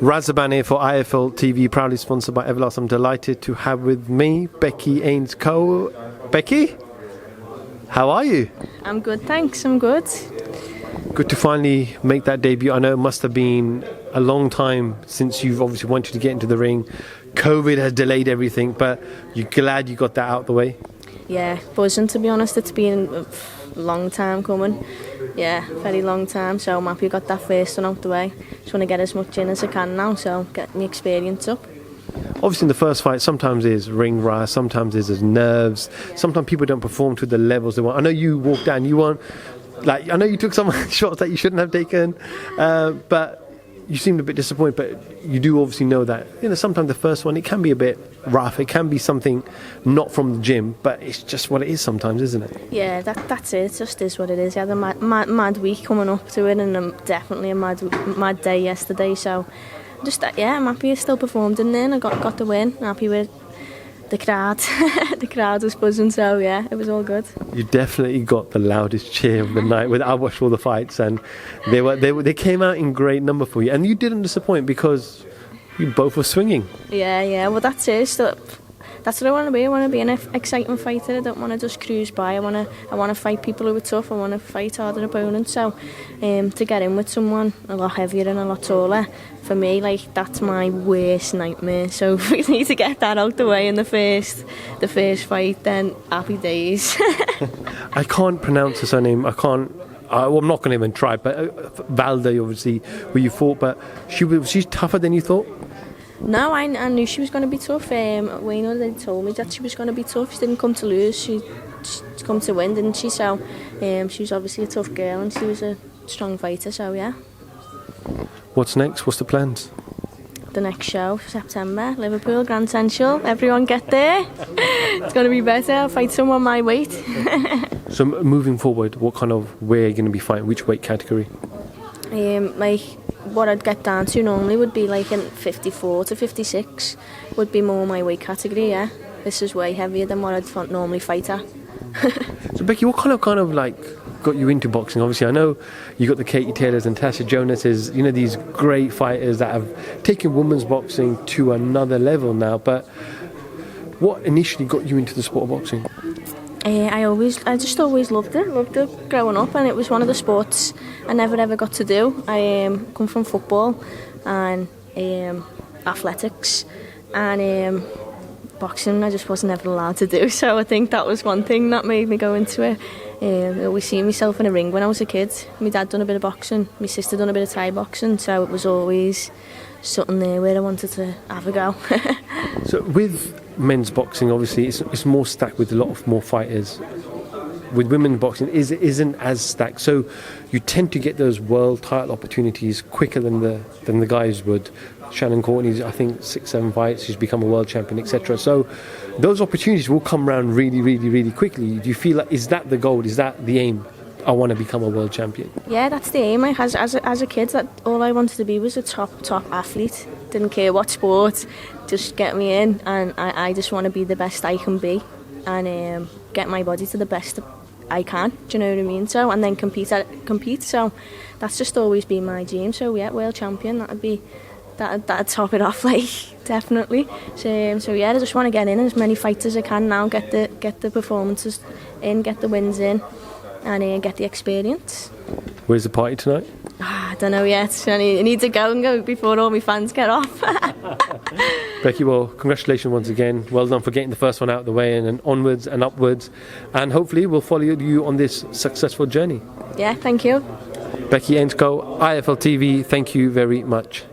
Razaban here for IFL TV, proudly sponsored by Everlast. I'm delighted to have with me Becky Ainscough. Becky, how are you? I'm good, thanks. I'm good. Good to finally make that debut. I know it must have been a long time since you've obviously wanted to get into the ring. COVID has delayed everything, but you're glad you got that out of the way? Yeah, buzzing, to be honest. It's been a long time coming. Yeah, very long time. So I'm happy I got that first one out the way. Just want to get as much in as I can now, so get my experience up. Obviously in the first fight, sometimes there's ring rust, sometimes there's nerves, sometimes people don't perform to the levels they want. I know you walked down, you weren't, like, I know you took some shots that you shouldn't have taken, but you seemed a bit disappointed. But you do obviously know that, you know, sometimes the first one, it can be a bit rough, it can be something not from the gym, but it's just what it is sometimes, isn't it? Yeah, that's it. It just is what it is. I had a mad week coming up to it, and definitely a mad day yesterday. So just that, yeah, I'm happy I still performed in there and I got the win. I'm happy with the crowd. The crowd was buzzing, so yeah, it was all good. You definitely got the loudest cheer of the night. I watched all the fights, and they came out in great number for you, and you didn't disappoint because you both were swinging. Yeah. Well, that's it. So that's what I want to be. I want to be an exciting fighter. I don't want to just cruise by. I want to fight people who are tough. I want to fight harder opponents. So to get in with someone a lot heavier and a lot taller, for me, like, that's my worst nightmare. So if we need to get that out the way in the first fight, then happy days. I can't pronounce her surname. I can't. Well, I'm not going to even try. But Valda, obviously, who you fought, but she's tougher than you thought. No, I knew she was going to be tough. Wayne already told me that she was going to be tough. She didn't come to lose. She come to win, didn't she? So she was obviously a tough girl, and she was a strong fighter. So yeah. What's next? What's the plans? The next show, September, Liverpool, Grand Central. Everyone get there. It's going to be better. I'll fight someone my weight. So moving forward, what kind of way are you going to be fighting? Which weight category? Like, what I'd get down to normally would be like in 54 to 56 would be more my weight category. Yeah, this is way heavier than what I'd normally fight at. So Becky, what kind of like got you into boxing? Obviously, I know you got the Katie Taylors and Tasha Jonases, you know, these great fighters that have taken women's boxing to another level now. But what initially got you into the sport of boxing? I just always loved it growing up, and it was one of the sports I never ever got to do. I come from football and athletics, and boxing I just wasn't ever allowed to do. So I think that was one thing that made me go into it. I always seen myself in a ring when I was a kid. My dad done a bit of boxing, my sister done a bit of Thai boxing, so it was always something there where I wanted to have a go. So with men's boxing, obviously it's more stacked with a lot of more fighters. With women's boxing, isn't as stacked, so you tend to get those world title opportunities quicker than the guys would. Shannon Courtney's, I think, 6-7 fights, she's become a world champion, etc. So those opportunities will come around really, really, really quickly. Do you feel like, is that the goal? Is that the aim? I want to become a world champion. Yeah, that's the aim. As a kid, that all I wanted to be was a top athlete. Didn't care what sport, just get me in, and I just want to be the best I can be, and get my body to the best I can. Do you know what I mean? So, and then compete. So that's just always been my dream. So yeah, world champion. That'd top it off, like, definitely. So yeah, I just want to get in as many fights as I can now. Get the performances in, get the wins in, and get the experience. Where's the party tonight? I don't know yet. I need to go before all my fans get off. Becky, well, congratulations once again. Well done for getting the first one out of the way, and then onwards and upwards. And hopefully we'll follow you on this successful journey. Yeah, thank you. Becky Ainscough, IFL TV, thank you very much.